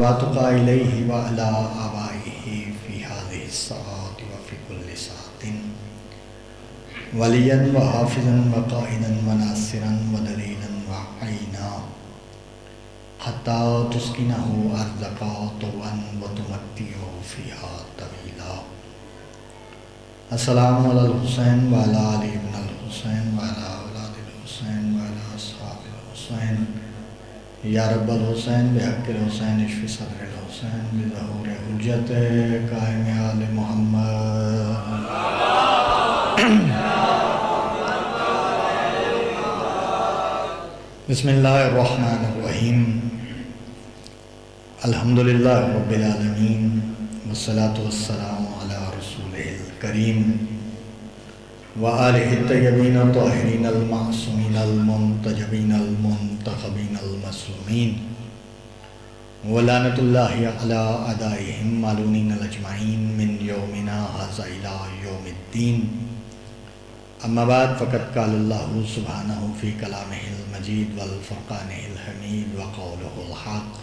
صلواتک علیہ وعلی آبائہ فی ہذہ الساعۃ وفی کل ساعۃ ولیا وحافظا وقائدا وناصرا ودلیلا وعینا حتی تسکنہ ارضک طوعا وتمتعہ فیہا طویلا۔ السلام علی الحسین وعلی آل ابن الحسین وعلی اولاد الحسین وعلی اصحاب الحسین۔ یا رب الحسین بحق الحسین اشف صدر الحسین بظہور حجت قائم آل محمد۔ بسم اللہ الرحمن الرحیم۔ الحمدللہ رب العالمین والصلاة والسلام علی رسولہ الکریم وآلہ الطیبین الطاہرین المعصومین المنتجبین المنتخبین المظلومین ولعنۃ اللہ علی اعدائہم مالونین الاجمعین من یومنا ھذا الی یوم الدین۔ اما بعد فقد قال اللہ سبحانہ فی کلامہ المجید والفرقانہ الحمید وقولہ الحق۔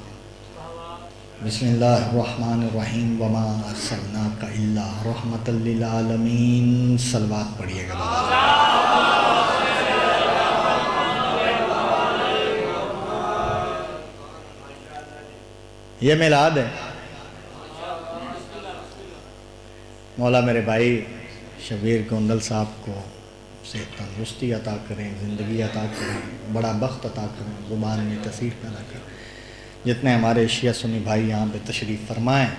بسم اللہ الرحمن الرحیم۔ وما ارسلناک الا رحمۃ للعالمین۔ صلوات پڑھیے گا بابا۔ یہ میلاد ہے، مولا میرے بھائی شبیر گوندل صاحب کو صحت تندرستی عطا کریں، زندگی عطا کریں، بڑا بخت عطا کریں، زبان میں تاثیر پیدا کریں۔ جتنے ہمارے شیعہ سنی بھائی یہاں پہ تشریف فرمائیں،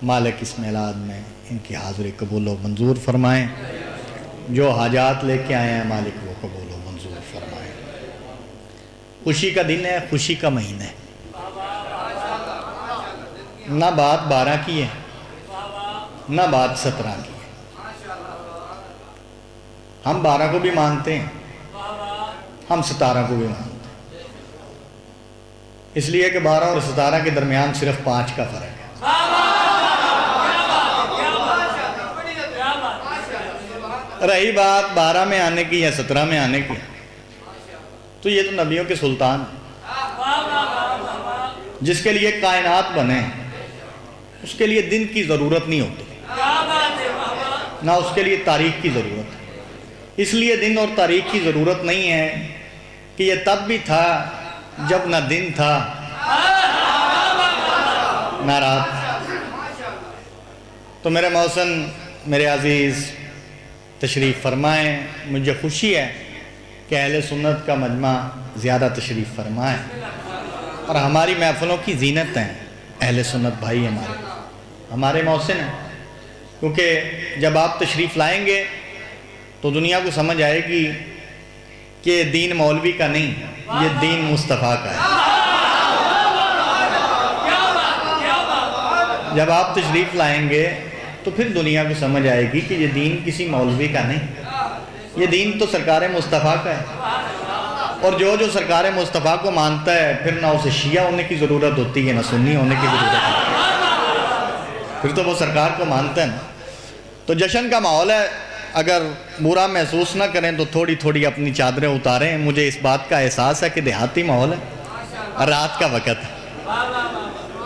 مالک اس میلاد میں ان کی حاضری قبول و منظور فرمائیں۔ جو حاجات لے کے آئے ہیں مالک وہ قبول و منظور فرمائیں۔ خوشی کا دن ہے، خوشی کا مہینہ ہے۔ نہ بات 12 کی ہے نہ بات 17 کی ہے۔ ہم 12 کو بھی مانتے ہیں، ہم 17 کو بھی مانتے ہیں، اس لیے کہ 12 اور 17 کے درمیان صرف 5 کا فرق ہے۔ رہی بات 12 میں آنے کی یا 17 میں آنے کی، تو یہ تو نبیوں کے سلطان ہیں۔ جس کے لیے کائنات بنے اس کے لیے دن کی ضرورت نہیں ہوتی، نہ اس کے لیے تاریخ کی ضرورت ہے۔ اس لیے دن اور تاریخ کی ضرورت نہیں ہے کہ یہ تب بھی تھا جب نہ دن تھا نہ رات۔ تو میرے محسن، میرے عزیز، تشریف فرمائیں۔ مجھے خوشی ہے کہ اہل سنت کا مجمع زیادہ تشریف فرمائیں، اور ہماری محفلوں کی زینت ہیں اہل سنت بھائی، ہمارے محسن ہیں، کیونکہ جب آپ تشریف لائیں گے تو دنیا کو سمجھ آئے گی کہ دین مولوی کا نہیں، یہ دین مصطفیٰ کا ہے۔ جب آپ تشریف لائیں گے تو پھر دنیا کو سمجھ آئے گی کہ یہ دین کسی مولوی کا نہیں، یہ دین تو سرکار مصطفیٰ کا ہے۔ اور جو سرکار مصطفیٰ کو مانتا ہے پھر نہ اسے شیعہ ہونے کی ضرورت ہوتی ہے نہ سنی ہونے کی ضرورت ہوتی ہے، پھر تو وہ سرکار کو مانتا ہے نا۔ تو جشن کا ماحول ہے، اگر برا محسوس نہ کریں تو تھوڑی تھوڑی اپنی چادریں اتاریں۔ مجھے اس بات کا احساس ہے کہ دیہاتی ماحول ہے، رات کا وقت ہے،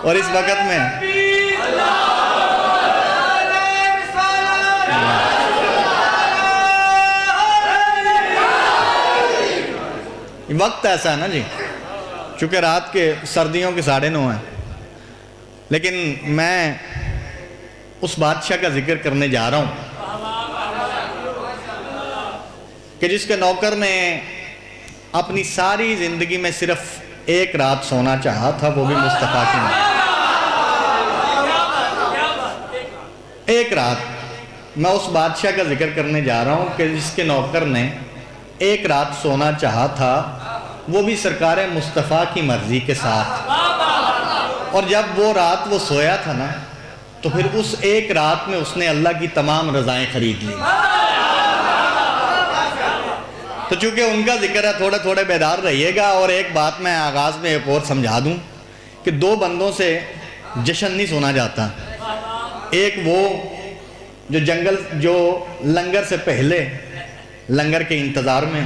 اور اس وقت میں وقت ایسا ہے نا جی، چونکہ رات کے سردیوں کے 9:30 ہیں، لیکن میں اس بادشاہ کا ذکر کرنے جا رہا ہوں کہ جس کے نوکر نے اپنی ساری زندگی میں صرف ایک رات سونا چاہا تھا، وہ بھی مصطفیٰ کی نام۔ ایک رات میں اس بادشاہ کا ذکر کرنے جا رہا ہوں کہ جس کے نوکر نے ایک رات سونا چاہا تھا، وہ بھی سرکار مصطفیٰ کی مرضی کے ساتھ، اور جب وہ رات وہ سویا تھا نا تو پھر اس ایک رات میں اس نے اللہ کی تمام رضائیں خرید لی۔ تو چونکہ ان کا ذکر ہے، تھوڑے تھوڑے بیدار رہیے گا۔ اور ایک بات میں آغاز میں ایک اور سمجھا دوں کہ 2 بندوں سے جشن نہیں سونا جاتا۔ ایک وہ جو لنگر سے پہلے لنگر کے انتظار میں،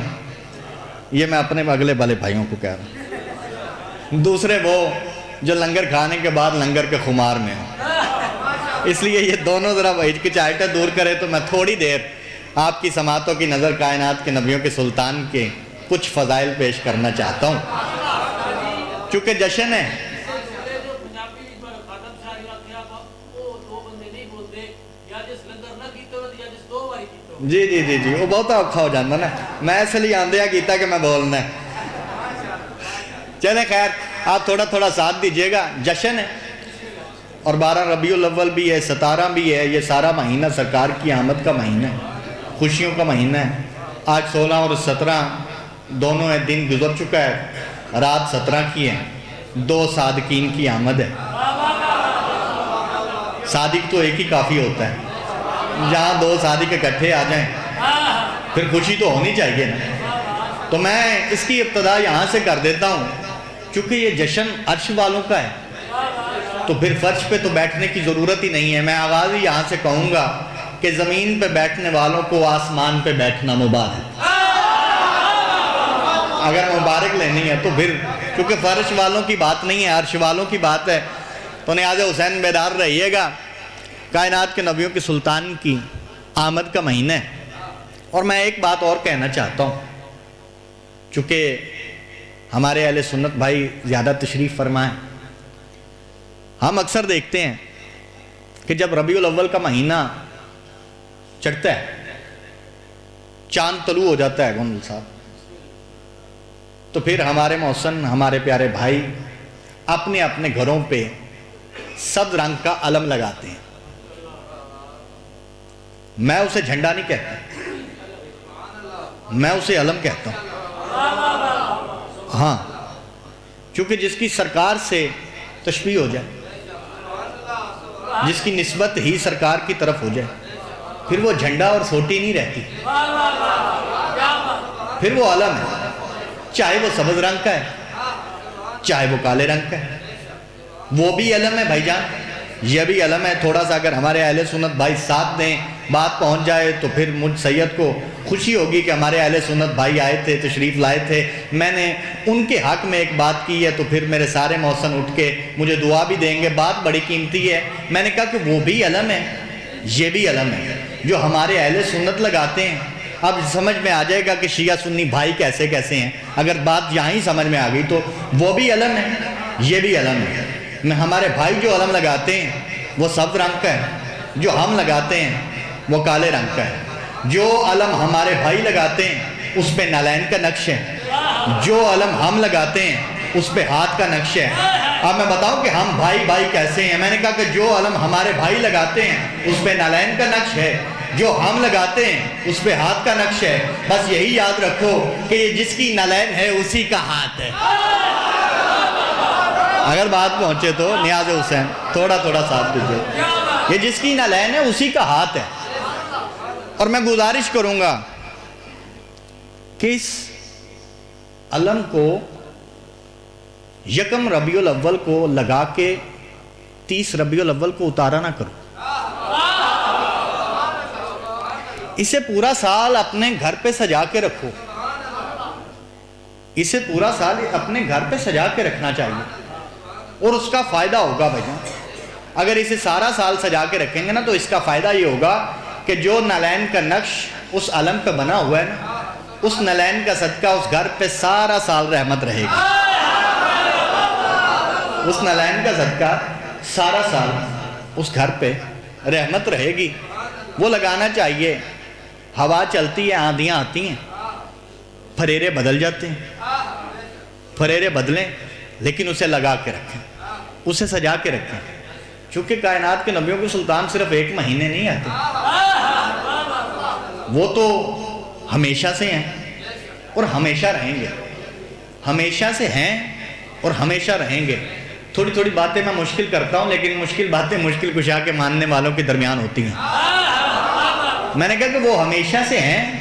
یہ میں اپنے اگلے والے بھائیوں کو کہہ رہا ہوں۔ دوسرے وہ جو لنگر کھانے کے بعد لنگر کے خمار میں ہو۔ اس لیے یہ دونوں ذرا ہچکچاہٹیں دور کرے تو میں تھوڑی دیر آپ کی سماعتوں کی نظر کائنات کے نبیوں کے سلطان کے کچھ فضائل پیش کرنا چاہتا ہوں، چونکہ جشن ہے۔ جی جی جی جی وہ بہت اوکھا ہو جانا نا، میں اس لیے آندیا کیتا کہ میں بولنا ہے۔ چلیں خیر، آپ تھوڑا تھوڑا ساتھ دیجئے گا۔ جشن ہے اور 12 ربیع الاول بھی ہے، 17 بھی ہے، یہ سارا مہینہ سرکار کی آمد کا مہینہ ہے، خوشیوں کا مہینہ ہے۔ آج 16 اور 17 دونوں دن گزر چکا ہے، رات 17 کی ہے، 2 صادقین کی آمد ہے۔ صادق تو ایک ہی کافی ہوتا ہے، جہاں 2 صادق اکٹھے آ جائیں پھر خوشی تو ہونی چاہیے نا۔ تو میں اس کی ابتدا یہاں سے کر دیتا ہوں، چونکہ یہ جشن عرش والوں کا ہے تو پھر فرش پہ تو بیٹھنے کی ضرورت ہی نہیں ہے۔ میں آغاز ہی یہاں سے کہوں گا کہ زمین پہ بیٹھنے والوں کو آسمان پہ بیٹھنا مبارک۔ اگر مبارک لینی ہے تو پھر کیونکہ فرش والوں کی بات نہیں ہے، عرش والوں کی بات ہے، تو نیاز حسین بیدار رہیے گا۔ کائنات کے نبیوں کے سلطان کی آمد کا مہینہ ہے۔ اور میں ایک بات اور کہنا چاہتا ہوں، چونکہ ہمارے اہل سنت بھائی زیادہ تشریف فرمائیں، ہم اکثر دیکھتے ہیں کہ جب ربیع الاول کا مہینہ چڑھتا ہے، چاند طلوع ہو جاتا ہے گونڈل صاحب، تو پھر ہمارے محسن، ہمارے پیارے بھائی اپنے اپنے گھروں پہ سبز رنگ کا علم لگاتے ہیں۔ میں اسے جھنڈا نہیں کہتا، میں اسے علم کہتا ہوں۔ ہاں، چونکہ جس کی سرکار سے تشبیہ ہو جائے، جس کی نسبت ہی سرکار کی طرف ہو جائے، پھر وہ جھنڈا اور سوٹی نہیں رہتی، پھر وہ علم ہے، چاہے وہ سبز رنگ کا ہے، چاہے وہ کالے رنگ کا ہے، وہ بھی علم ہے بھائی جان، یہ بھی علم ہے۔ تھوڑا سا اگر ہمارے اہل سنت بھائی ساتھ دیں، بات پہنچ جائے تو پھر مجھ سید کو خوشی ہوگی کہ ہمارے اہل سنت بھائی آئے تھے، تشریف لائے تھے، میں نے ان کے حق میں ایک بات کی ہے تو پھر میرے سارے محسن اٹھ کے مجھے دعا بھی دیں گے، بات بڑی قیمتی ہے۔ میں نے کہا کہ وہ بھی علم ہے، یہ بھی علم ہے جو ہمارے اہل سنت لگاتے ہیں۔ اب سمجھ میں آ جائے گا کہ شیعہ سنی بھائی کیسے کیسے ہیں، اگر بات یہاں ہی سمجھ میں آ گئی تو وہ بھی علم ہے، یہ بھی علم ہے۔ میں ہمارے بھائی جو علم لگاتے ہیں وہ سبز رنگ کا ہے، جو ہم لگاتے ہیں وہ کالے رنگ کا ہے۔ جو علم ہمارے بھائی لگاتے ہیں اس پہ نالین کا نقش ہے، جو علم ہم لگاتے ہیں اس پہ ہاتھ کا نقش ہے۔ اب میں بتاؤں کہ ہم بھائی بھائی کیسے ہیں؟ میں نے کہا کہ جو علم ہمارے بھائی لگاتے ہیں اس پہ نالین کا نقش ہے، جو ہم لگاتے ہیں اس پہ ہاتھ کا نقش ہے۔ بس یہی یاد رکھو کہ یہ جس کی نالین ہے اسی کا ہاتھ ہے۔ اگر بات پہنچے تو نیاز حسین تھوڑا تھوڑا ساتھ دیجیے، یہ جس کی نالین ہے اسی کا ہاتھ ہے۔ اور میں گزارش کروں گا کہ اس علم کو یکم ربیع الاول کو لگا کے 30 ربیع الاول کو اتارا نہ کرو، اسے پورا سال اپنے گھر پہ سجا کے رکھو، اسے پورا سال اپنے گھر پہ سجا کے رکھنا چاہیے اور اس کا فائدہ ہوگا بھائی جان۔ اگر اسے سارا سال سجا کے رکھیں گے نا تو اس کا فائدہ یہ ہوگا کہ جو نالین کا نقش اس علم پہ بنا ہوا ہے نا، اس نالین کا صدقہ اس گھر پہ سارا سال رحمت رہے گی، اس نالین کا صدقہ سارا سال اس گھر پہ رحمت رہے گی۔ وہ لگانا چاہیے۔ ہوا چلتی ہے، آندھیاں آتی ہیں، پھریرے بدل جاتے ہیں، پھریرے بدلیں لیکن اسے لگا کے رکھیں، اسے سجا کے رکھیں، چونکہ کائنات کے نبیوں کے سلطان صرف ایک مہینے نہیں آتے، وہ تو ہمیشہ سے ہیں اور ہمیشہ رہیں گے، ہمیشہ سے ہیں اور ہمیشہ رہیں گے۔ تھوڑی تھوڑی باتیں میں مشکل کرتا ہوں لیکن مشکل باتیں مشکل کشا کے ماننے والوں کے درمیان ہوتی ہیں۔ میں نے کہا کہ وہ ہمیشہ سے ہیں،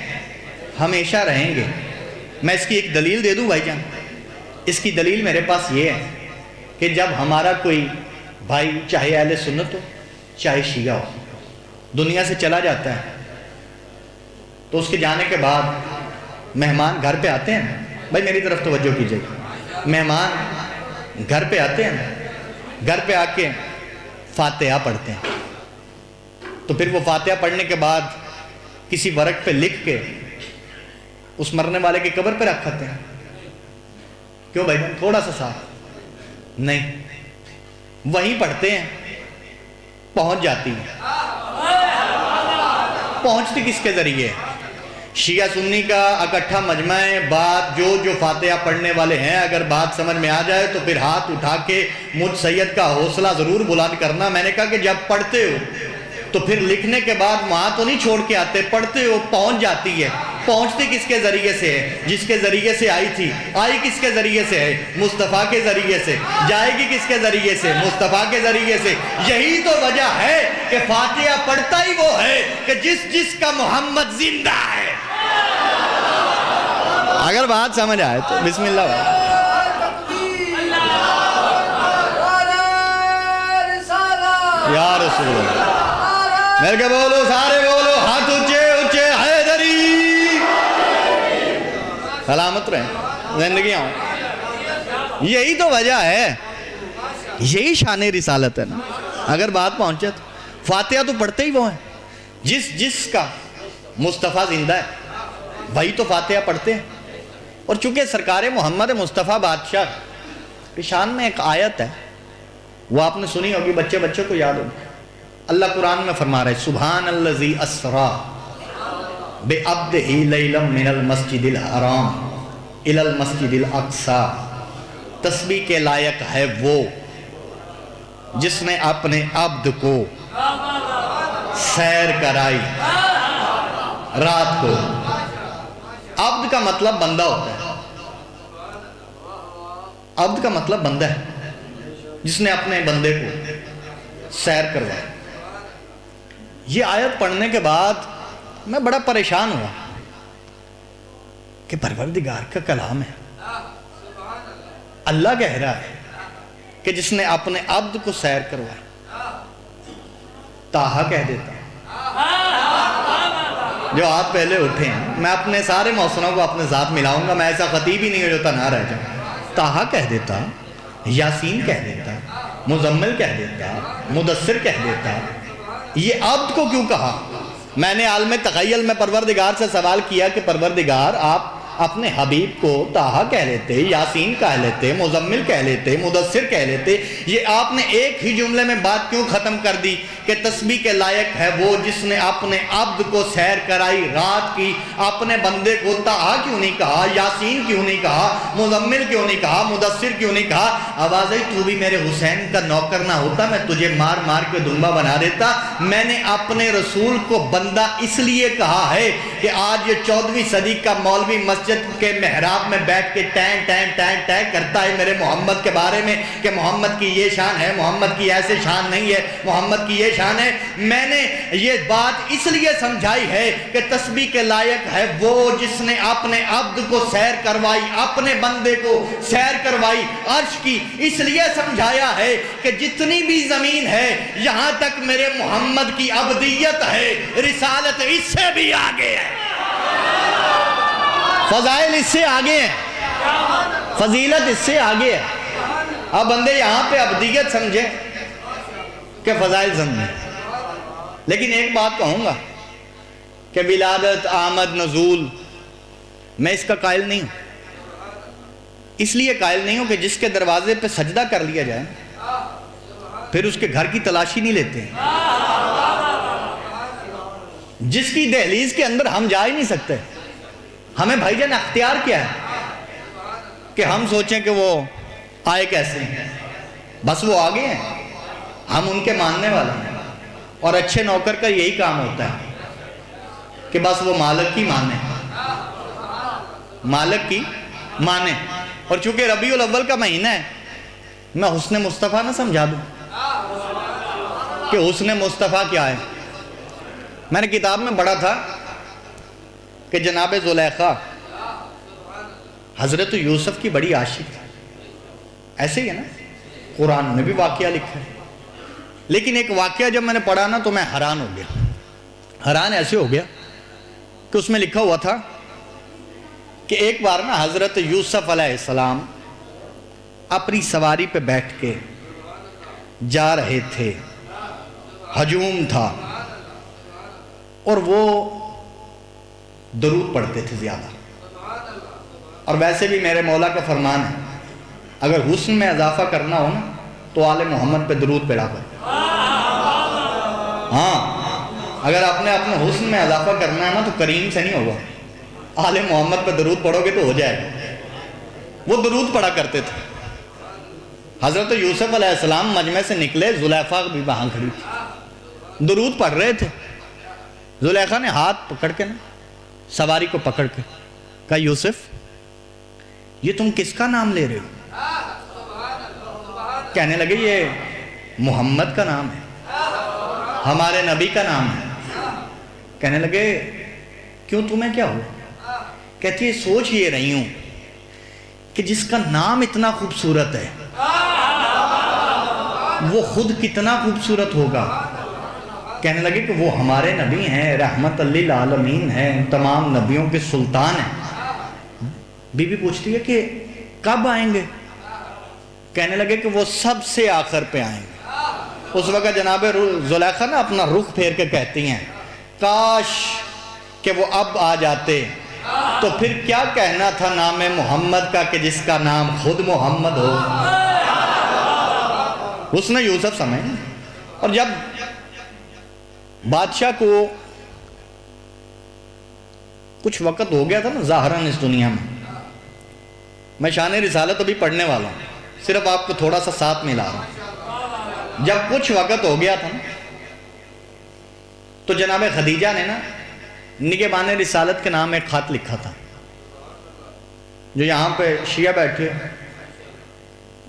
ہمیشہ رہیں گے۔ میں اس کی ایک دلیل دے دوں بھائی جان۔ اس کی دلیل میرے پاس یہ ہے کہ جب ہمارا کوئی بھائی چاہے اہل سنت ہو چاہے شیعہ ہو دنیا سے چلا جاتا ہے تو اس کے جانے کے بعد مہمان گھر پہ آتے ہیں، بھائی میری طرف توجہ کیجئے، مہمان گھر پہ آتے ہیں گھر پہ آ کے فاتحہ پڑھتے ہیں، تو پھر وہ فاتحہ پڑھنے کے بعد کسی ورق پہ لکھ کے اس مرنے والے کی قبر پہ رکھتے ہیں. کیوں بھائی جان؟ تھوڑا سا ساتھ نہیں، وہیں پڑھتے ہیں، پہنچ جاتی ہے. پہنچتی کس کے ذریعے؟ شیعہ سنی کا اکٹھا مجمع ہے. بات جو فاتحہ پڑھنے والے ہیں، اگر بات سمجھ میں آ جائے تو پھر ہاتھ اٹھا کے مجھ سید کا حوصلہ ضرور بلند کرنا. میں نے کہا کہ جب پڑھتے ہو تو پھر لکھنے کے بعد وہاں تو نہیں چھوڑ کے آتے، پڑھتے ہو پہنچ جاتی ہے. پہنچتی کس کے ذریعے سے ہے؟ جس کے ذریعے سے آئی تھی. آئی کس کے ذریعے سے ہے؟ مصطفیٰ کے ذریعے سے. جائے گی کس کے ذریعے سے؟ مصطفیٰ کے ذریعے سے. یہی تو وجہ ہے کہ فاتحہ پڑھتا ہی وہ ہے کہ جس کا محمد زندہ ہے. اگر بات سمجھ آئے تو بسم اللہ. یا رسول اللہ، میرے کے بولو، سارے بولو، ہاتھ اونچے اونچے، حیدری. سلامت رہیں، زندگیاں ہوں. یہی تو وجہ ہے، یہی شان رسالت ہے نا. اگر بات پہنچے تو فاتحہ تو پڑھتے ہی وہ ہیں جس کا مصطفیٰ زندہ ہے، وہی تو فاتحہ پڑھتے ہیں. اور چونکہ سرکار محمد مصطفیٰ بادشاہ کی شان میں ایک آیت ہے، وہ آپ نے سنی ہوگی، بچوں کو یاد ہوگی. اللہ قرآن میں فرما رہے سبحان الذی اسرا بعبدہ لیلا من المسجد الحرام الی المسجد الاقصی. تسبیح کے لائق ہے وہ جس نے اپنے عبد کو سیر کرائی رات کو. عبد کا مطلب بندہ ہوتا ہے. عبد کا مطلب بندہ ہے جس نے اپنے بندے کو سیر کروایا. یہ آیت پڑھنے کے بعد میں بڑا پریشان ہوا کہ پروردگار کا کلام ہے. اللہ کہہ رہا ہے کہ جس نے اپنے عبد کو سیر کروایا. تاہا کہہ دیتا. جو ہاتھ پہلے اٹھے ہیں، میں اپنے سارے محسنوں کو اپنے ذات ملاؤں گا. میں ایسا خطیب ہی نہیں ہو جو تنہا رہ جاؤں. تاہا کہہ دیتا، یاسین کہہ دیتا، مزمل کہہ دیتا، مدثر کہہ دیتا. یہ عبد کو کیوں کہا؟ میں نے عالم تخیل میں پروردگار سے سوال کیا کہ پروردگار آپ اپنے حبیب کو طٰہٰ کہہ لیتے، یاسین کہہ لیتے، مزمل کہہ لیتے، مدثر کہہ لیتے. یہ آپ نے ایک ہی جملے میں بات کیوں ختم کر دی کہ تسبیح کے لائق ہے وہ جس نے اپنے عبد کو سیر کرائی رات کی. اپنے بندے کو طٰہٰ کیوں نہیں کہا، یاسین کیوں نہیں کہا، مزمل کیوں نہیں کہا، مدثر کیوں نہیں کہا؟ آوازیں تو بھی میرے حسین کا نوکر نہ ہوتا، میں تجھے مار مار کے دنبا بنا دیتا. میں نے اپنے رسول کو بندہ اس لیے کہا ہے کہ آج یہ 14ویں صدی کا مولوی مسجد کے محراب میں بیٹھ کے ٹین ٹین ٹین ٹین کرتا ہے میرے محمد کے بارے میں کہ محمد کی یہ شان ہے، محمد کی ایسے شان نہیں ہے، محمد کی یہ شان ہے. میں نے یہ بات اس لیے سمجھائی ہے کہ تسبیح کے لائق ہے وہ جس نے اپنے عبد کو سیر کروائی، اپنے بندے کو سیر کروائی عرش کی. اس لیے سمجھایا ہے کہ جتنی بھی زمین ہے یہاں تک میرے محمد کی عبدیت ہے، رسالت اس سے بھی آگے ہے، فضائل اس سے آگے ہیں، فضیلت اس سے آگے ہے. اب بندے یہاں پہ عبدیت سمجھے کہ فضائل سمجھے. لیکن ایک بات کہوں گا کہ ولادت، آمد، نزول میں اس کا قائل نہیں ہوں. اس لیے قائل نہیں ہوں کہ جس کے دروازے پہ سجدہ کر لیا جائے پھر اس کے گھر کی تلاشی نہیں لیتے ہیں. جس کی دہلیز کے اندر ہم جا ہی نہیں سکتے. ہمیں بھائی جان اختیار کیا ہے کہ ہم سوچیں کہ وہ آئے کیسے ہیں؟ بس وہ آگے ہیں، ہم ان کے ماننے والے ہیں. اور اچھے نوکر کا یہی کام ہوتا ہے کہ بس وہ مالک کی مانے، مالک کی مانے. اور چونکہ ربیع الاول کا مہینہ ہے، میں حسن مصطفیٰ نہ سمجھا دوں کہ حسن مصطفیٰ کیا ہے. میں نے کتاب میں پڑھا تھا کہ جناب زلیخا حضرت یوسف کی بڑی عاشق ہے. ایسے ہی ہے نا، قرآن میں بھی واقعہ لکھا ہے. لیکن ایک واقعہ جب میں نے پڑھا نا تو میں حیران ہو گیا. حیران ایسے ہو گیا کہ اس میں لکھا ہوا تھا کہ ایک بار نا حضرت یوسف علیہ السلام اپنی سواری پہ بیٹھ کے جا رہے تھے، ہجوم تھا، اور وہ درود پڑھتے تھے زیادہ. اور ویسے بھی میرے مولا کا فرمان ہے، اگر حسن میں اضافہ کرنا ہو نا تو آل محمد پہ درود پڑھا کر. ہاں، اگر آپ نے اپنے حسن میں اضافہ کرنا ہے نا تو کریم سے نہیں ہوگا، آل محمد پہ درود پڑھو گے تو ہو جائے گا. وہ درود پڑھا کرتے تھے. حضرت یوسف علیہ السلام مجمع سے نکلے، زلیخا بھی وہاں کھڑی تھی، درود پڑھ رہے تھے. زلیخا نے ہاتھ پکڑ کے نا سواری کو پکڑ کے کہا، یوسف یہ تم کس کا نام لے رہے ہو؟ کہنے لگے یہ محمد کا نام ہے، ہمارے نبی کا نام ہے. کہنے لگے کیوں، تمہیں کیا ہوا؟ کہتی ہے سوچ یہ رہی ہوں کہ جس کا نام اتنا خوبصورت ہے وہ خود کتنا خوبصورت ہوگا. کہنے لگے کہ وہ ہمارے نبی ہیں، رحمت للعالمین ہیں، تمام نبیوں کے سلطان ہیں. بی بی پوچھتی ہے کہ کب آئیں گے؟ کہنے لگے کہ وہ سب سے آخر پہ آئیں گے. اس وقت جناب زلیخا نا اپنا رخ پھیر کے کہتی ہیں، کاش کہ وہ اب آ جاتے تو پھر کیا کہنا تھا نام محمد کا کہ جس کا نام خود محمد ہو. اس نے یوسف سمجھ. اور جب بادشاہ کو کچھ وقت ہو گیا تھا نا ظاہراً اس دنیا میں شان رسالت ابھی پڑھنے والا ہوں، صرف آپ کو تھوڑا سا ساتھ ملا رہا ہوں. جب کچھ وقت ہو گیا تھا نا تو جناب خدیجہ نے نا نگہبان رسالت کے نام ایک خط لکھا تھا. جو یہاں پہ شیعہ بیٹھے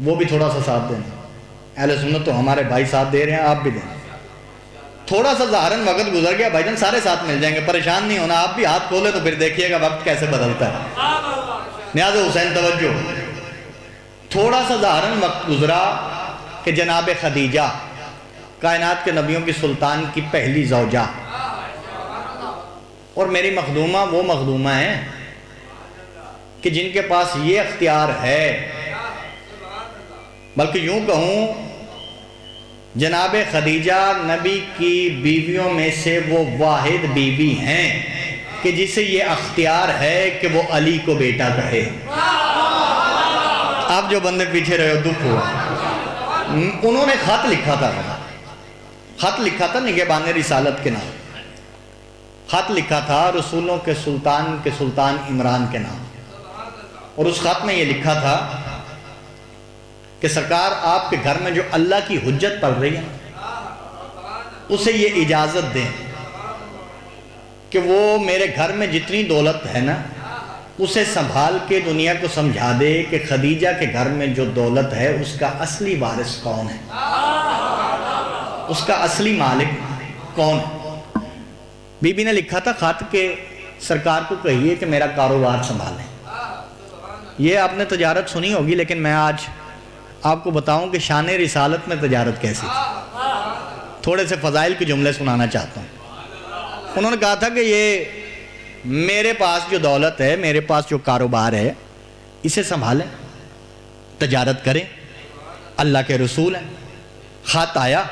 وہ بھی تھوڑا سا ساتھ دیں. اہل سنت تو ہمارے بھائی ساتھ دے رہے ہیں، آپ بھی دیں. تھوڑا سا ظاہراً وقت گزر گیا بھائی جان، سارے ساتھ مل جائیں گے، پریشان نہیں ہونا. آپ بھی ہاتھ کھولے تو پھر دیکھیے گا وقت کیسے بدلتا ہے. نیاز حسین توجہ. تھوڑا سا ظاہراً وقت گزرا کہ جناب خدیجہ کائنات کے نبیوں کی سلطان کی پہلی زوجہ اور میری مخدومہ وہ مخدومہ ہیں کہ جن کے پاس یہ اختیار ہے، بلکہ یوں کہوں جناب خدیجہ نبی کی بیویوں میں سے وہ واحد بیوی ہیں کہ جسے یہ اختیار ہے کہ وہ علی کو بیٹا کہے. آپ جو بندے پیچھے رہے ہو دکھ ہوا. انہوں نے خط لکھا تھا نگہبان رسالت کے نام. خط لکھا تھا رسولوں کے سلطان عمران کے نام. اور اس خط میں یہ لکھا تھا کہ سرکار آپ کے گھر میں جو اللہ کی حجت پڑ رہی ہے اسے یہ اجازت دیں کہ وہ میرے گھر میں جتنی دولت ہے نا اسے سنبھال کے دنیا کو سمجھا دے کہ خدیجہ کے گھر میں جو دولت ہے اس کا اصلی وارث کون ہے، اس کا اصلی مالک کون ہے. بی بی نے لکھا تھا خط کہ سرکار کو کہیے کہ میرا کاروبار سنبھالیں. یہ آپ نے تجارت سنی ہوگی لیکن میں آج آپ کو بتاؤں کہ شان رسالت میں تجارت کیسی تھی. تھوڑے سے فضائل کے جملے سنانا چاہتا ہوں. انہوں نے کہا تھا کہ یہ میرے پاس جو دولت ہے، میرے پاس جو کاروبار ہے، اسے سنبھالیں، تجارت کریں، اللہ کے رسول ہیں. خط آیا،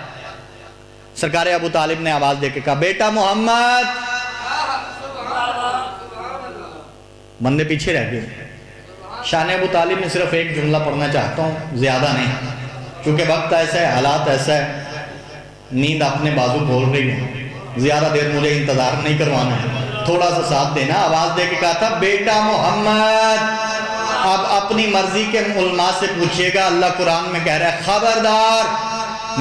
سرکار ابو طالب نے آواز دے کے کہا بیٹا محمد. بندے پیچھے رہ گئے. شان ابو طالب میں صرف ایک جملہ پڑھنا چاہتا ہوں، زیادہ نہیں، کیونکہ وقت ایسا ہے، حالات ایسا ہے، نیند اپنے بازو کھول رہی ہے، زیادہ دیر مجھے انتظار نہیں کروانا ہے، تھوڑا سا ساتھ دینا. آواز دے کے کہا تھا بیٹا محمد اب اپنی مرضی کے علماء سے پوچھئے گا. اللہ قرآن میں کہہ رہا ہے خبردار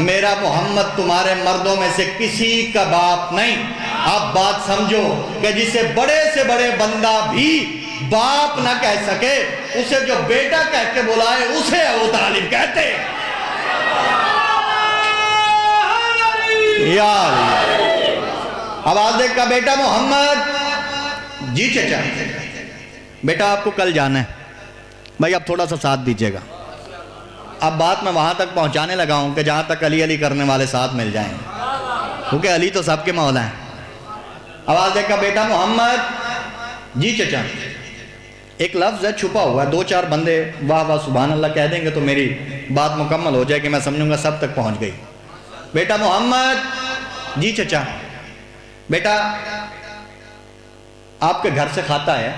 میرا محمد تمہارے مردوں میں سے کسی کا باپ نہیں. اب بات سمجھو کہ جسے بڑے سے بڑے بندہ بھی باپ نہ کہہ سکے اسے جو بیٹا کہہ کے بلائے اسے ابو طالب کہتے. یا اللہ. آواز دے کا بیٹا محمد. جی چچا. بیٹا آپ کو کل جانا ہے. بھائی اب تھوڑا سا ساتھ دیجئے گا. اب بات میں وہاں تک پہنچانے لگا ہوں کہ جہاں تک علی علی کرنے والے ساتھ مل جائیں گے، کیونکہ علی تو سب کے مولا ہیں. آواز دے کا بیٹا محمد. جی چچا. ایک لفظ ہے چھپا ہوا ہے، 2-4 بندے واہ واہ سبحان اللہ کہہ دیں گے تو میری بات مکمل ہو جائے کہ میں سمجھوں گا سب تک پہنچ گئی۔ بیٹا محمد، جی چچا، بیٹا آپ کے گھر سے خط آیا،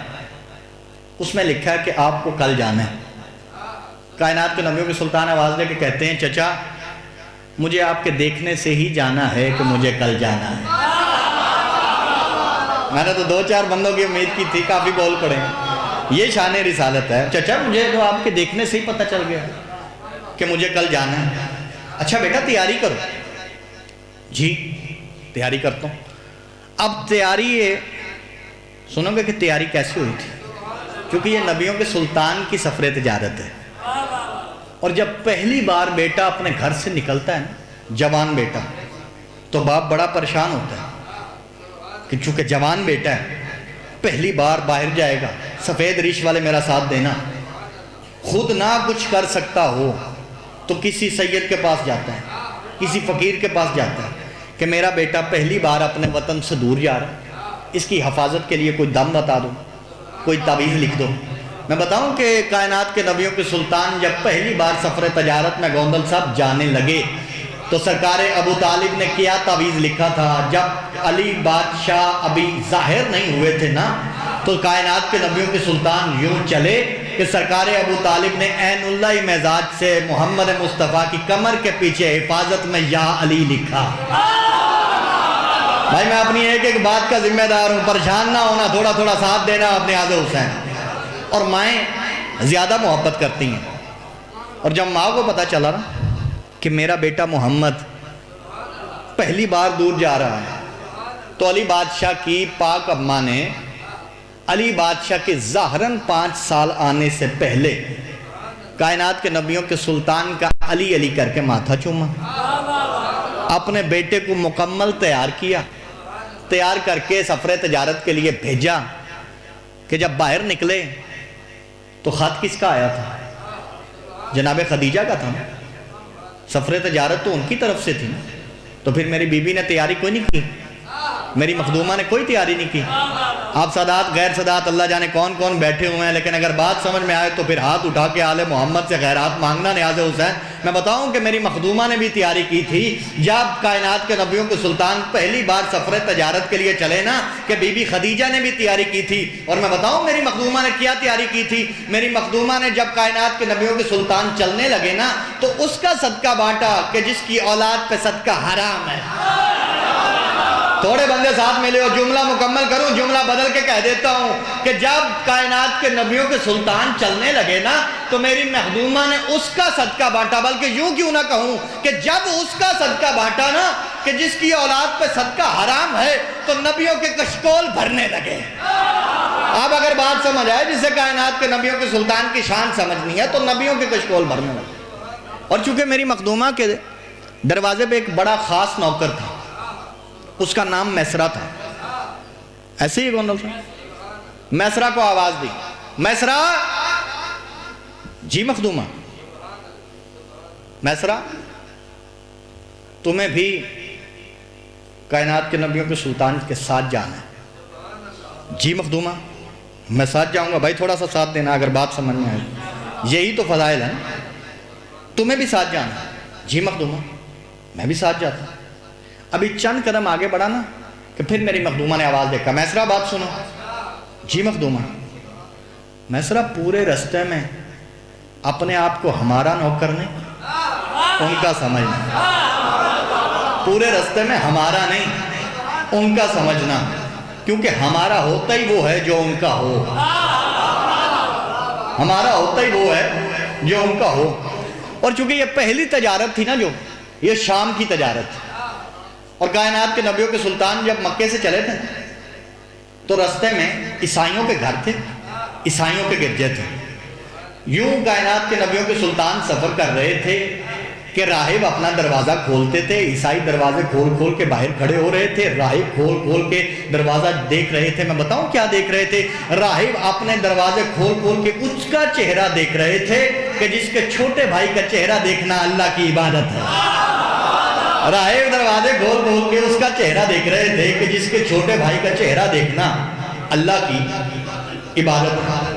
اس میں لکھا ہے کہ آپ کو کل جانا ہے۔ کائنات کے نبیوں کے سلطان آواز لے کے کہتے ہیں چچا مجھے آپ کے دیکھنے سے ہی جانا ہے کہ مجھے کل جانا ہے۔ میں نے تو 2-4 بندوں کی امید کی تھی، کافی بول پڑے ہیں۔ یہ شان رسالت ہے، چچا مجھے تو آپ کے دیکھنے سے ہی پتہ چل گیا کہ مجھے کل جانا ہے۔ اچھا بیٹا تیاری کرو۔ جی تیاری کرتا ہوں۔ اب تیاری یہ سنو گے کہ تیاری کیسے ہوئی تھی، کیونکہ یہ نبیوں کے سلطان کی سفر تجارت ہے، اور جب پہلی بار بیٹا اپنے گھر سے نکلتا ہے نا، جوان بیٹا، تو باپ بڑا پریشان ہوتا ہے کہ چونکہ جوان بیٹا ہے پہلی بار باہر جائے گا، سفید ریش والے میرا ساتھ دینا، خود نہ کچھ کر سکتا ہو تو کسی سید کے پاس جاتا ہے، کسی فقیر کے پاس جاتا ہے کہ میرا بیٹا پہلی بار اپنے وطن سے دور جا رہا ہے، اس کی حفاظت کے لیے کوئی دم بتا دو، کوئی تعویذ لکھ دو۔ میں بتاؤں کہ کائنات کے نبیوں کے سلطان جب پہلی بار سفر تجارت میں گوندل صاحب جانے لگے تو سرکار ابو طالب نے کیا تعویذ لکھا تھا؟ جب علی بادشاہ ابھی ظاہر نہیں ہوئے تھے نا، تو کائنات کے نبیوں کے سلطان یوں چلے کہ سرکار ابو طالب نے عین اللہ مزاج سے محمد مصطفیٰ کی کمر کے پیچھے حفاظت میں یا علی لکھا۔ بھائی میں اپنی ایک بات کا ذمہ دار ہوں، پریشان نہ ہونا، تھوڑا تھوڑا ساتھ دینا اپنے حاضر حسین۔ اور مائیں زیادہ محبت کرتی ہیں، اور جب ماں کو پتہ چلا نا کہ میرا بیٹا محمد پہلی بار دور جا رہا ہے، تو علی بادشاہ کی پاک اماں نے علی بادشاہ کے ظاہراً 5 سال آنے سے پہلے کائنات کے نبیوں کے سلطان کا علی علی کر کے ماتھا چوما، اپنے بیٹے کو مکمل تیار کیا، تیار کر کے سفر تجارت کے لیے بھیجا کہ جب باہر نکلے تو خط کس کا آیا تھا؟ جناب خدیجہ کا تھا نا، سفر تجارت تو ان کی طرف سے تھی نا، تو پھر میری بیوی نے تیاری کوئی نہیں کی، میری مخدومہ نے کوئی تیاری نہیں کی۔ آپ سادات غیر سادات اللہ جانے کون کون بیٹھے ہوئے ہیں، لیکن اگر بات سمجھ میں آئے تو پھر ہاتھ اٹھا کے آل محمد سے خیرات مانگنا نیاز حسین۔ میں بتاؤں کہ میری مخدومہ نے بھی تیاری کی تھی، جب کائنات کے نبیوں کے سلطان پہلی بار سفر تجارت کے لیے چلے نا، کہ بی بی خدیجہ نے بھی تیاری کی تھی۔ اور میں بتاؤں میری مخدومہ نے کیا تیاری کی تھی؟ میری مخدومہ نے جب کائنات کے نبیوں کے سلطان چلنے لگے نا، تو اس کا صدقہ بانٹا کہ جس کی اولاد پہ صدقہ حرام ہے۔ تھوڑے بندے ساتھ ملے ہو، جملہ مکمل کروں، جملہ بدل کے کہہ دیتا ہوں کہ جب کائنات کے نبیوں کے سلطان چلنے لگے نا، تو میری مخدومہ نے اس کا صدقہ بانٹا، بلکہ یوں کیوں نہ کہوں کہ جب اس کا صدقہ بانٹا نا کہ جس کی اولاد پہ صدقہ حرام ہے، تو نبیوں کے کشکول بھرنے لگے۔ اب اگر بات سمجھ آئے، جسے کائنات کے نبیوں کے سلطان کی شان سمجھنی ہے، تو نبیوں کے کشکول بھرنے لگے۔ اور چونکہ میری مخدومہ کے دروازے پہ ایک بڑا خاص نوکر تھا، اس کا نام میسرہ تھا، ایسے ہی گوندل صاحب، میسرہ کو آواز دی، میسرہ، جی مخدومہ، میسرہ تمہیں بھی کائنات کے نبیوں کے سلطان کے ساتھ جانا ہے؟ جی مخدومہ میں ساتھ جاؤں گا۔ بھائی تھوڑا سا ساتھ دینا اگر بات سمجھ میں آئے، یہی تو فضائل ہیں، تمہیں بھی ساتھ جانا ہے؟ جی مخدومہ میں بھی ساتھ جاتا ہوں۔ ابھی چند قدم آگے بڑھا نا کہ پھر میری مخدومہ نے آواز دیکھا، میسرہ بات سنو۔ جی مخدومہ، میسرہ پورے رستے میں اپنے آپ کو ہمارا نوکر نہیں، ان کا سمجھنا، پورے رستے میں ہمارا نہیں ان کا سمجھنا، کیونکہ ہمارا ہوتا ہی وہ ہے جو ان کا ہو، ہمارا ہوتا ہی وہ ہے جو ان کا ہو۔ اور چونکہ یہ پہلی تجارت تھی نا، جو یہ شام کی تجارت تھی، اور کائنات کے نبیوں کے سلطان جب مکے سے چلے تھے تو رستے میں عیسائیوں کے گھر تھے، عیسائیوں کے گرجے تھے۔ یوں کائنات کے نبیوں کے سلطان سفر کر رہے تھے کہ راہب اپنا دروازہ کھولتے تھے، عیسائی دروازے کھول کھول کے باہر کھڑے ہو رہے تھے، راہب کھول کھول کے دروازہ دیکھ رہے تھے۔ میں بتاؤں کیا دیکھ رہے تھے؟ راہب اپنے دروازے کھول کھول کے اس کا چہرہ دیکھ رہے تھے کہ جس کے چھوٹے بھائی کا چہرہ دیکھنا اللہ کی عبادت ہے۔ راہب دروازے کھول کھول کے اس کا چہرہ دیکھ رہے تھے کہ جس کے چھوٹے بھائی کا چہرہ دیکھنا اللہ کی عبادت ہے۔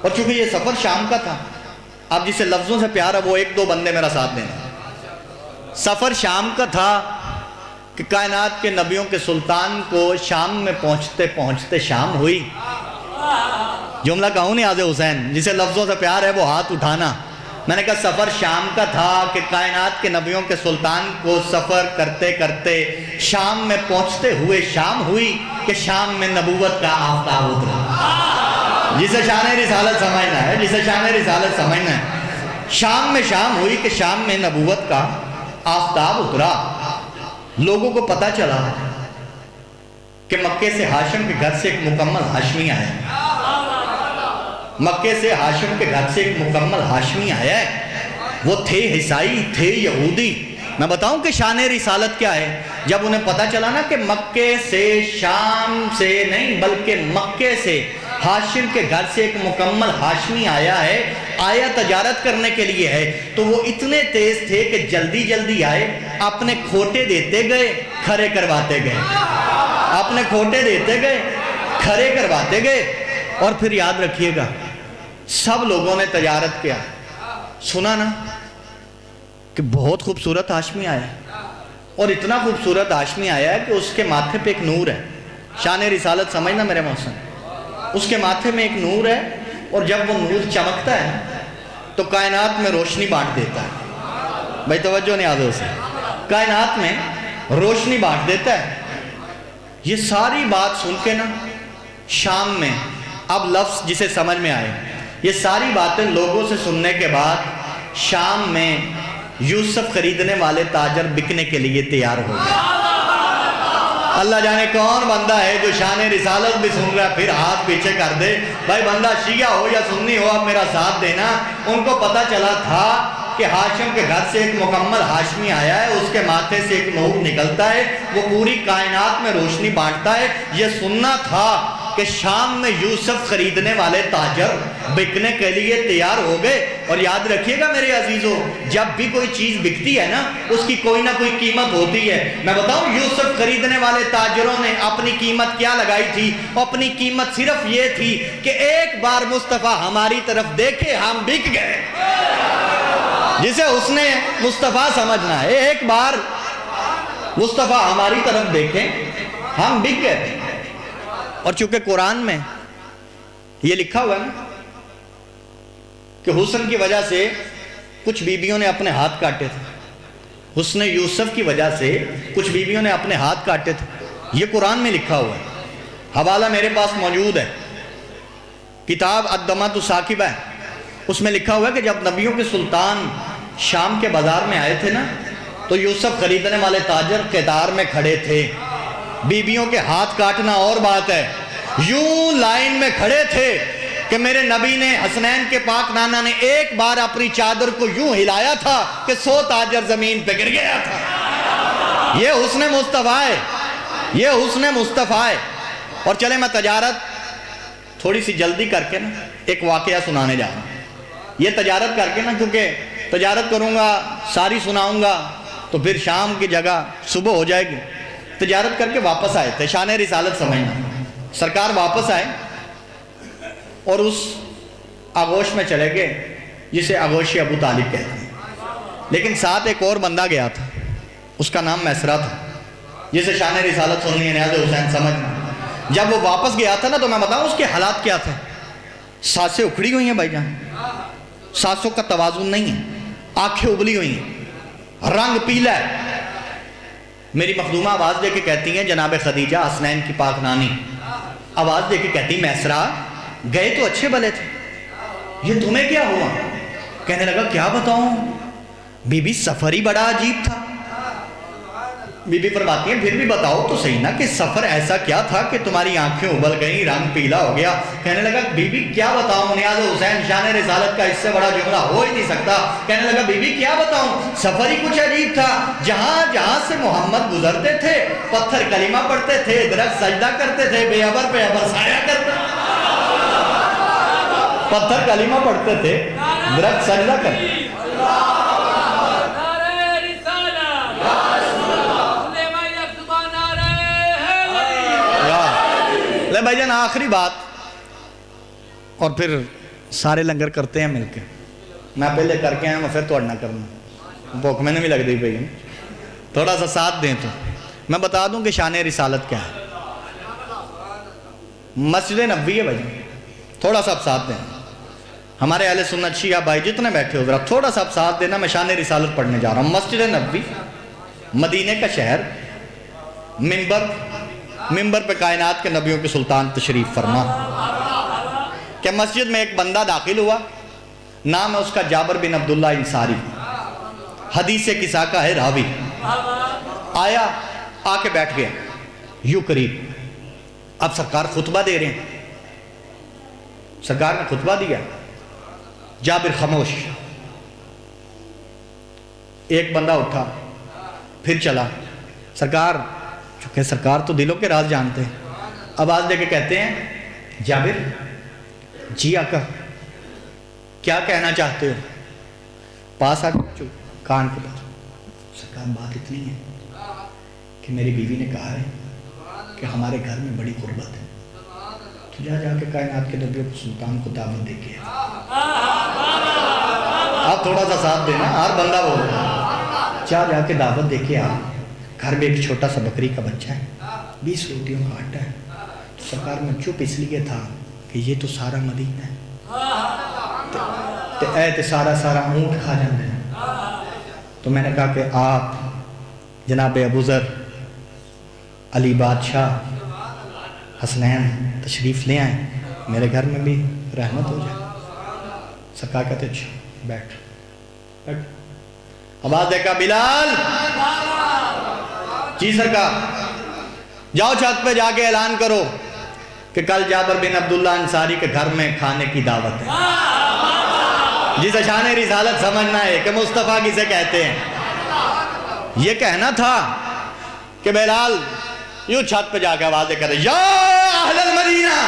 اور چونکہ یہ سفر شام کا تھا، اب جسے لفظوں سے پیار ہے وہ ایک دو بندے میرا ساتھ دینا۔ سفر شام کا تھا کہ کائنات کے نبیوں کے سلطان کو شام میں پہنچتے پہنچتے شام ہوئی۔ جملہ کہوں نہیں آزے حسین، جسے لفظوں سے پیار ہے وہ ہاتھ اٹھانا۔ میں نے کہا سفر شام کا تھا کہ کائنات کے نبیوں کے سلطان کو سفر کرتے کرتے شام میں پہنچتے ہوئے شام ہوئی کہ شام میں نبوت کا آفتاب اترا۔ جسے شان رسالت سمجھنا ہے، جسے شان رسالت سمجھنا ہے، شام میں شام ہوئی کہ شام میں نبوت کا آفتاب اترا۔ لوگوں کو پتہ چلا کہ مکے سے ہاشم کے گھر سے ایک مکمل ہاشمی آیا ہے، مکے سے ہاشم کے گھر سے ایک مکمل ہاشمی آیا ہے۔ وہ تھے عیسائی، تھے یہودی۔ میں بتاؤں کہ شان رسالت کیا ہے؟ جب انہیں پتہ چلا نا کہ مکے سے، شام سے نہیں بلکہ مکے سے ہاشم کے گھر سے ایک مکمل ہاشمی آیا ہے، آیا تجارت کرنے کے لیے ہے، تو وہ اتنے تیز تھے کہ جلدی جلدی آئے، اپنے کھوٹے دیتے گئے، کھڑے کرواتے گئے، اپنے کھوٹے دیتے گئے، کھڑے کرواتے گئے۔ اور پھر یاد رکھیے گا سب لوگوں نے تجارت کیا، سنا نا کہ بہت خوبصورت ہاشمی آیا ہے، اور اتنا خوبصورت ہاشمی آیا ہے کہ اس کے ماتھے پہ ایک نور ہے۔ شان رسالت سمجھنا میرے محسن، اس کے ماتھے میں ایک نور ہے، اور جب وہ نور چمکتا ہے تو کائنات میں روشنی بانٹ دیتا ہے۔ بھائی توجہ نہیں آدھو سے، کائنات میں روشنی بانٹ دیتا ہے۔ یہ ساری بات سن کے نا شام میں، اب لفظ جسے سمجھ میں آئے، یہ ساری باتیں لوگوں سے سننے کے بعد شام میں یوسف خریدنے والے تاجر بکنے کے لیے تیار ہو گئے۔ اللہ جانے کون بندہ ہے جو شان رسالت بھی سن رہا ہے پھر ہاتھ پیچھے کر دے۔ بھائی بندہ شیعہ ہو یا سنی ہو، اب میرا ساتھ دینا۔ ان کو پتہ چلا تھا کہ ہاشم کے گھر سے ایک مکمل ہاشمی آیا ہے، اس کے ماتھے سے ایک نور نکلتا ہے، وہ پوری کائنات میں روشنی بانٹتا ہے۔ یہ سننا تھا کہ شام میں یوسف خریدنے والے تاجر بکنے کے لیے تیار ہو گئے۔ اور یاد رکھیے گا میرے عزیزو، جب بھی کوئی چیز بکتی ہے نا اس کی کوئی نہ کوئی قیمت ہوتی ہے۔ میں بتاؤں یوسف خریدنے والے تاجروں نے اپنی قیمت کیا لگائی تھی؟ اپنی قیمت صرف یہ تھی کہ ایک بار مصطفیٰ ہماری طرف دیکھے ہم بک گئے۔ جسے حسن مصطفیٰ سمجھنا ہے، ایک بار مصطفیٰ ہماری طرف دیکھیں ہم بک گئے۔ اور چونکہ قرآن میں یہ لکھا ہوا ہے نا کہ حسن کی وجہ سے کچھ بیویوں نے اپنے ہاتھ کاٹے تھے، حسن یوسف کی وجہ سے کچھ بیویوں نے اپنے ہاتھ کاٹے تھے، یہ قرآن میں لکھا ہوا ہے۔ حوالہ میرے پاس موجود ہے، کتاب الدمۃ الثاقبہ ہے، اس میں لکھا ہوا ہے کہ جب نبیوں کے سلطان شام کے بازار میں آئے تھے نا تو یوسف خریدنے والے تاجر قطار میں کھڑے تھے۔ بیویوں کے ہاتھ کاٹنا اور بات ہے، یوں لائن میں کھڑے تھے کہ میرے نبی نے، حسنین کے پاک نانا نے ایک بار اپنی چادر کو یوں ہلایا تھا کہ 100 تاجر زمین پہ گر گیا تھا۔ یہ حسن مصطفیٰ ہے، یہ حسن مصطفیٰ ہے۔ اور چلے میں تجارت تھوڑی سی جلدی کر کے نا ایک واقعہ سنانے جا رہا ہوں۔ یہ تجارت کر کے نا، کیونکہ تجارت کروں گا ساری سناؤں گا تو پھر شام کی جگہ صبح ہو جائے گی۔ تجارت کر کے واپس آئے تھے، شان رسالت سمجھنا، سرکار واپس آئے اور اس آغوش میں چلے گئے جسے آغوش ابو طالب کہتے ہیں، لیکن ساتھ ایک اور بندہ گیا تھا، اس کا نام میسرہ تھا، جسے شان رسالت سننی ہے نیاز حسین سمجھنا۔ جب وہ واپس گیا تھا نا تو میں بتاؤں اس کے حالات کیا تھے۔ سانسیں اکھڑی ہوئی ہیں بھائی جان، سانسوں کا توازن نہیں ہے، آنکھیں ابلی ہوئی ہیں، رنگ پیلا ہے۔ میری مخدومہ آواز دے کے کہتی ہیں، جناب خدیجہ حسنین کی پاک نانی آواز دے کے کہتی، میسرہ گئے تو اچھے بلے تھے، یہ تمہیں کیا ہوا؟ کہنے لگا کیا بتاؤں بی بی، سفر ہی بڑا عجیب تھا۔ بی بی فرماتی ہیں پھر بھی بتاؤ تو صحیح نا کہ سفر ایسا کیا تھا کہ تمہاری آنکھیں ابل گئیں، رنگ پیلا ہو گیا؟ کہنے لگا بی بی کیا بتاؤں، نیاز حسین شان رسالت کا اس سے بڑا جملہ ہو ہی نہیں سکتا۔ کہنے لگا بی بی کیا بتاؤں، سفر ہی کچھ عجیب تھا، جہاں جہاں سے محمد گزرتے تھے پتھر کلمہ پڑھتے تھے، درخت سجدہ کرتے تھے، بے ابر پہ ابر سایہ کرتے، پتھر کلمہ پڑھتے تھے، درخت سجدہ کرتے۔ لے بھائی جان آخری بات اور پھر سارے لنگر کرتے ہیں مل کے. میں پہلے کر کے آیا میں پھر توڑنا کرنا بھوک میں نے بھی لگ دی پئی ہے. تھوڑا سا ساتھ دیں تو میں بتا دوں کہ شان رسالت کیا ہے. مسجد نبوی ہے بھائی, تھوڑا سا آپ ساتھ دیں. ہمارے اہل سنت شیعہ بھائی جتنے بیٹھے ہو ذرا تھوڑا سا آپ ساتھ دینا. میں شان رسالت پڑھنے جا رہا ہوں. مسجد نبوی, مدینے کا شہر, منبر پہ کائنات کے نبیوں کے سلطان تشریف فرما. کہ مسجد میں ایک بندہ داخل ہوا, نام ہے اس کا جابر بن عبداللہ انصاری, حدیث قصہ کا ہے راوی. آیا, آ کے بیٹھ گیا یوں قریب. اب سرکار خطبہ دے رہے ہیں. سرکار نے خطبہ دیا, جابر خاموش. ایک بندہ اٹھا پھر چلا. سرکار, چونکہ سرکار تو دلوں کے راز جانتے ہیں, آواز دے کے کہتے ہیں جابر, جی آقا کیا کہنا چاہتے ہو. پاس آ کے کان کے پاس. سرکار بات اتنی ہے کہ میری بیوی نے کہا ہے کہ ہمارے گھر میں بڑی غربت ہے, تو جا کے کائنات کے نبیوں کو سلطان کو دعوت دے کے. آپ تھوڑا سا ساتھ دینا, ہر بندہ بول رہا ہے. جا کے دعوت دے کے آ. گھر میں ایک چھوٹا سا بکری کا بچہ ہے, 20 روٹیوں کا آٹا ہے. تو سرکار میں چپ اس لیے تھا کہ یہ تو سارا مدینہ ہے, اے تے سارا اونٹ کھا جاندے ہیں. تو میں نے کہا کہ آپ جناب ابو ذر, علی بادشاہ, حسنین تشریف لے آئیں, میرے گھر میں بھی رحمت ہو جائے. سرکار کہتے اچھا بیٹھ. آواز دے کہا بلال. جی سرکار. جاؤ چھت پہ جا کے اعلان کرو کہ کل جابر بن عبداللہ انصاری کے گھر میں کھانے کی دعوت ہے. جسے شان رسالت سمجھنا ہے کہ مصطفیٰ کسے کہتے ہیں. یہ کہنا تھا کہ بلال یوں چھت پہ جا کے آواز دے کر یا اہل المدینہ,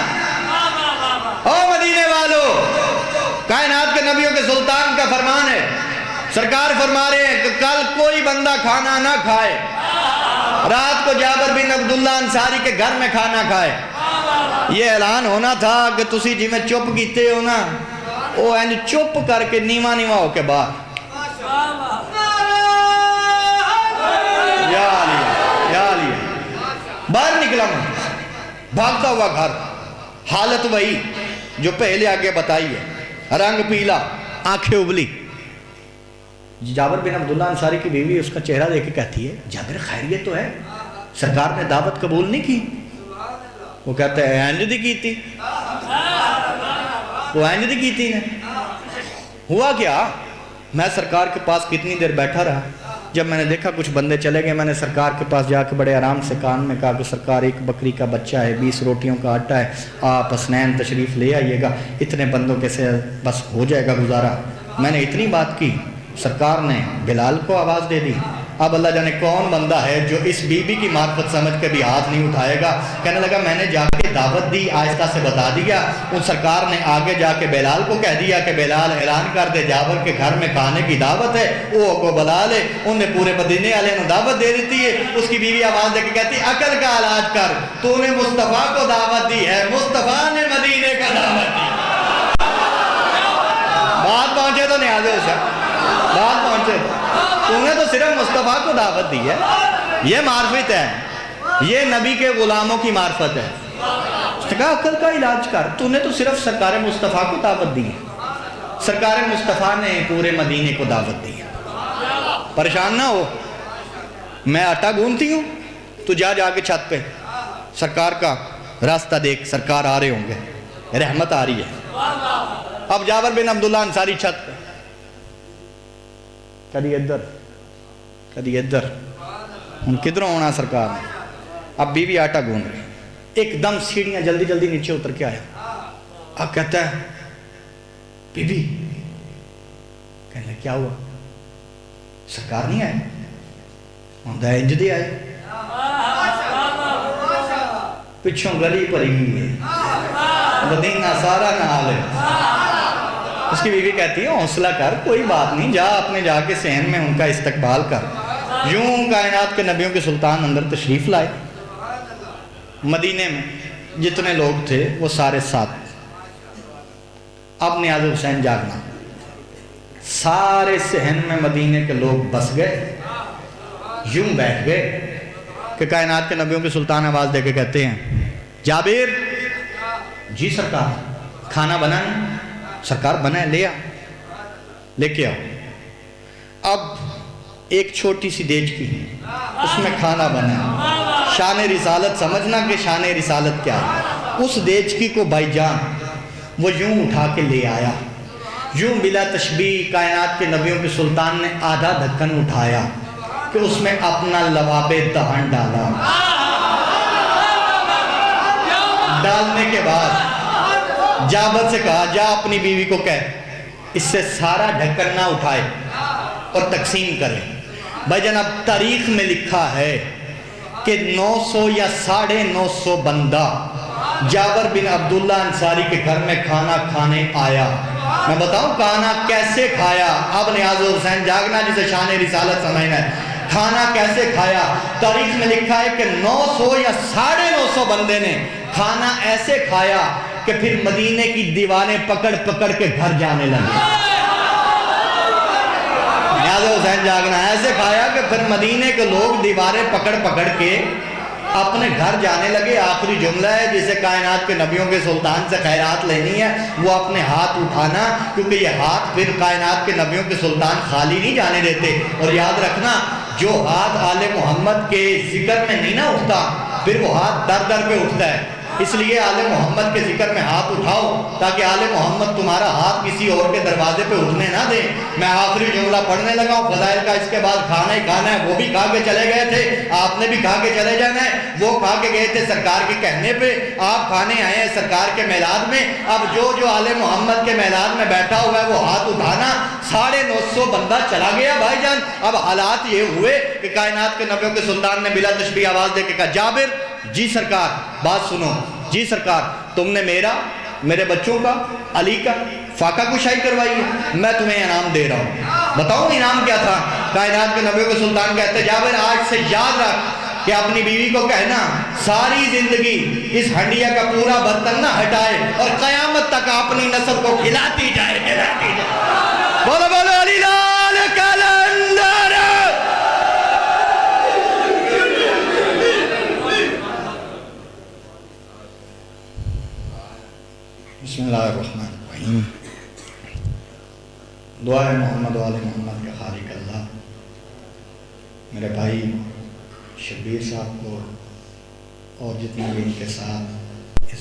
او مدینے والو, کائنات کے نبیوں کے سلطان کا فرمان ہے. سرکار فرما رہے ہیں کہ کل کوئی بندہ کھانا نہ کھائے, رات کو جابر بن عبداللہ انصاری کے گھر میں کھانا کھائے. یہ اعلان ہونا تھا کہ تسی جی میں چپ کیتے ہو نا, وہ چپ کر کے نیما ہو کے باہر. یا علی باہر نکلا میں, بھاگتا ہوا گھر. حالت وہی جو پہلے آگے بتائی ہے, رنگ پیلا, آنکھیں ابلی. جابر بن عبداللہ انصاری کی بیوی اس کا چہرہ دیکھ کے کہتی ہے جابر خیریت تو ہے, سرکار نے دعوت قبول نہیں کی. وہ کہتا ہے اینج دی کی تھی. وہ اینج دی کی تھی نے. ہوا کیا, میں سرکار کے پاس کتنی دیر بیٹھا رہا. جب میں نے دیکھا کچھ بندے چلے گئے, میں نے سرکار کے پاس جا کے بڑے آرام سے کان میں کہا کہ سرکار ایک بکری کا بچہ ہے, 20 روٹیوں کا آٹا ہے, آپ حسنین تشریف لے آئیے گا, اتنے بندوں کے سے بس ہو جائے گا گزارا. میں نے اتنی بات کی, سرکار نے بلال کو آواز دے دی. اب اللہ جانے کون بندہ ہے جو اس بی بی کی معرفت سمجھ کے بھی ہاتھ نہیں اٹھائے گا. کہنے لگا میں نے جا کے دعوت دی, آہستہ سے بتا دیا. ان سرکار نے آگے جا کے بلال کو کہہ دیا کہ بلال اعلان کر دے جابر کے گھر میں کھانے کی دعوت ہے, وہ کو بلا لے. انہوں نے پورے مدینے والے نے دعوت دے دیتی ہے. اس کی بیوی آواز دے کے کہتی عقل کا علاج کر, تو نے مصطفیٰ کو دعوت دی ہے, مصطفیٰ نے مدینے کا دعوت دی. بات پہنچے تو نیازے ہو سکتا, بات پہنچے تو نے تو صرف مصطفیٰ کو دعوت دی ہے. یہ معرفت ہے, یہ نبی کے غلاموں کی معرفت ہے. اس نے کہا عقل کا علاج کر, تو نے تو صرف سرکار مصطفیٰ کو دعوت دی ہے, سرکار مصطفیٰ نے پورے مدینے کو دعوت دی ہے. پریشان نہ ہو, میں آٹا گونتی ہوں, تو جا کے چھت پہ سرکار کا راستہ دیکھ, سرکار آ رہے ہوں گے, رحمت آ رہی ہے. اب جابر بن عبداللہ انصاری چھت پہ, کدی ادھر, ہم کدھروں ہونا سرکار نے. اب بیوی آٹا گوند رہی, ایک دم سیڑھیاں جلدی نیچے اتر کے آیا. اب کہتا ہے بی بی, کہنے لگا کیا ہوا, سرکار نہیں آئے, ہوندہ ہے انج دے آئے, پچھوں گلی پری ہوئی ہے, مدینہ سارا نال ہے. اس کی بیوی کہتی ہے حوصلہ کر, کوئی بات نہیں, جا اپنے جا کے صحن میں ان کا استقبال کر. یوں کائنات کے نبیوں کے سلطان اندر تشریف لائے. مدینے میں جتنے لوگ تھے وہ سارے ساتھ. اب نیاز حسین جاگنا، سارے صحن میں مدینے کے لوگ بس گئے، یوں بیٹھ گئے کہ کائنات کے نبیوں کے سلطان آواز دے کے کہتے ہیں جابر، جی سرکار کھانا بنا نہیں؟ سرکار بنا ہے، لے کے آؤ۔ اب ایک چھوٹی سی دیج کی، اس میں کھانا بنا ہے، شان رسالت سمجھنا کہ شان رسالت کیا ہے۔ اس دیج کی کو بھائی جان وہ یوں اٹھا کے لے آیا، یوں بلا تشبیہ کائنات کے نبیوں کے سلطان نے آدھا ڈھکن اٹھایا کہ اس میں اپنا لواب دہن ڈالا۔ ڈالنے کے بعد جابر سے کہا جا اپنی بیوی کو کہہ اس سے سارا ڈھکن نہ اٹھائے اور تقسیم کرے۔ بھائی جناب تاریخ میں لکھا ہے کہ 900 یا 950 بندہ جابر بن عبداللہ انصاری کے گھر میں کھانا کھانے آیا۔ میں بتاؤں کھانا کیسے کھایا؟ اب نیاز حسین جاگنا جسے شان رسالت سمجھنا ہے، کھانا کیسے کھایا؟ تاریخ میں لکھا ہے کہ 900 یا 950 بندے نے کھانا ایسے کھایا کہ پھر مدینے کی دیواریں پکڑ پکڑ کے گھر جانے لگے۔ نیاز حسین جاگنا ایسے کھایا کہ پھر مدینے کے لوگ دیواریں پکڑ پکڑ کے اپنے گھر جانے لگے۔ آخری جملہ ہے جسے کائنات کے نبیوں کے سلطان سے خیرات لینی ہے وہ اپنے ہاتھ اٹھانا، کیونکہ یہ ہاتھ پھر کائنات کے نبیوں کے سلطان خالی نہیں جانے دیتے۔ اور یاد رکھنا جو ہاتھ آل محمد کے ذکر میں نہیں نہ اٹھتا پھر وہ ہاتھ در در پہ اٹھتا ہے۔ اس لیے آل محمد کے ذکر میں ہاتھ اٹھاؤ تاکہ آل محمد تمہارا ہاتھ کسی اور کے دروازے پہ اٹھنے نہ دے۔ میں آخری جملہ پڑھنے لگا ہوں فضائل کا، اس کے بعد کھانا ہی کھانا ہے۔ وہ بھی کھا کے چلے گئے تھے، آپ نے بھی کھا کے چلے جانا ہے۔ وہ کھا کے گئے تھے سرکار کے کہنے پہ، آپ کھانے آئے ہیں سرکار کے میلاد میں۔ اب جو آل محمد کے میلاد میں بیٹھا ہوا ہے وہ ہاتھ اٹھانا۔ 950 بندہ چلا گیا بھائی جان۔ اب حالات یہ ہوئے کہ کائنات کے نبیوں کے سلطان نے بلا تشبیہ آواز دے کے کہا جابر، جی سرکار بات سنو، جی سرکار تم نے میرے بچوں کا، علی کا فاقہ کشائی کروائی ہے، میں تمہیں انعام دے رہا ہوں۔ بتاؤ انعام کیا تھا؟ کائنات کے نبیوں کے سلطان کہتے جابر آج سے یاد رکھ کہ اپنی بیوی کو کہنا ساری زندگی اس ہنڈیا کا پورا برتن نہ ہٹائے اور قیامت تک اپنی نسل کو کھلاتی جائے۔ بولو بولو علی لال کلندر۔ بسم اللہ الرحمن الرحیم۔ دعا ہے محمد و آل محمد کے خالق اللہ میرے بھائی شبیر صاحب کو اور جتنے بھی ان کے ساتھ